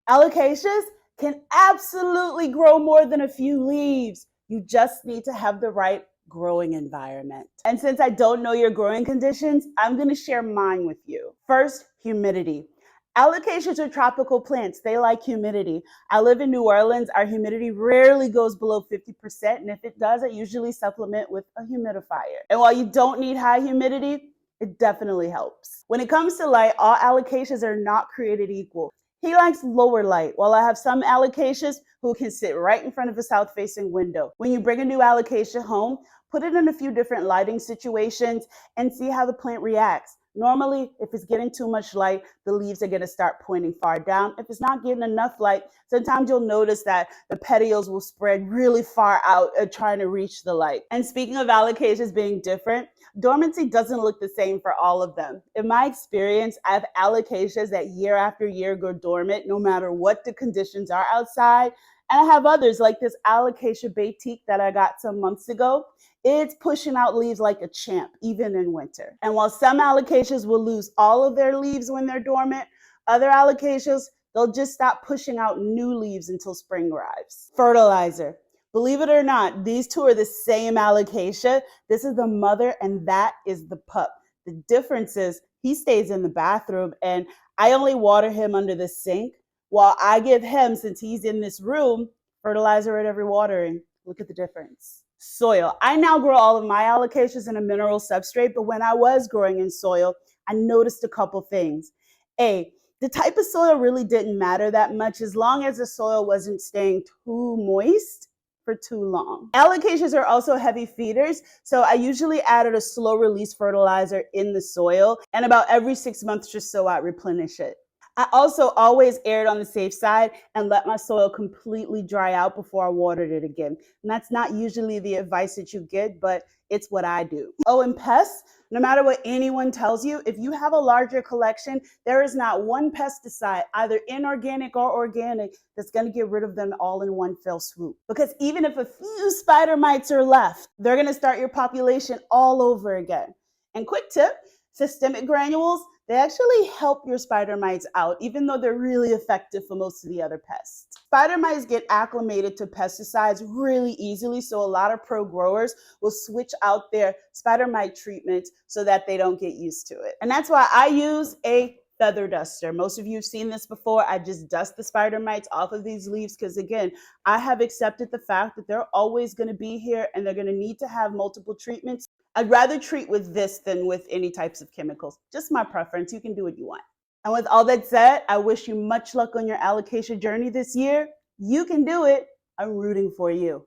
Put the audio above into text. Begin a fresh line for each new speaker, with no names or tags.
Alocasias can absolutely grow more than a few leaves. You just need to have the right growing environment. And since I don't know your growing conditions, I'm going to share mine with you. First, humidity. Alocasias are tropical plants. They like humidity. I live in New Orleans. Our humidity rarely goes below 50%, and if it does, I usually supplement with a humidifier. And while you don't need high humidity, it definitely helps. When it comes to light, all alocasias are not created equal. He likes lower light, while I have some alocasias who can sit right in front of a south-facing window. When you bring a new alocasia home, put it in a few different lighting situations and see how the plant reacts. Normally, if it's getting too much light, the leaves are going to start pointing far down. If it's not getting enough light, sometimes you'll notice that the petioles will spread really far out trying to reach the light. And speaking of alocasias being different, dormancy doesn't look the same for all of them. In my experience, I have alocasias that year after year go dormant no matter what the conditions are outside. And I have others like this Alocasia batik that I got some months ago. It's pushing out leaves like a champ, even in winter. And while some alocasias will lose all of their leaves when they're dormant, other alocasias, they'll just stop pushing out new leaves until spring arrives. Fertilizer. Believe it or not, these two are the same alocasia. This is the mother and that is the pup. The difference is he stays in the bathroom and I only water him under the sink, while I give him, since he's in this room, fertilizer at every watering. Look at the difference. Soil. I now grow all of my alocasias in a mineral substrate, but when I was growing in soil, I noticed a couple things. A, the type of soil really didn't matter that much as long as the soil wasn't staying too moist for too long. Alocasias are also heavy feeders, so I usually added a slow release fertilizer in the soil, and about every 6 months or so I replenish it. I also always erred on the safe side and let my soil completely dry out before I watered it again. And that's not usually the advice that you get, but it's what I do. Oh, and pests, no matter what anyone tells you, if you have a larger collection, there is not one pesticide, either inorganic or organic, that's going to get rid of them all in one fell swoop. Because even if a few spider mites are left, they're going to start your population all over again. And quick tip, systemic granules, they actually help your spider mites out, even though they're really effective for most of the other pests. Spider mites get acclimated to pesticides really easily, so a lot of pro growers will switch out their spider mite treatments so that they don't get used to it. And that's why I use a feather duster. Most of you have seen this before. I just dust the spider mites off of these leaves because, again, I have accepted the fact that they're always going to be here and they're going to need to have multiple treatments. I'd rather treat with this than with any types of chemicals. Just my preference. You can do what you want. And with all that said, I wish you much luck on your alocasia journey this year. You can do it. I'm rooting for you.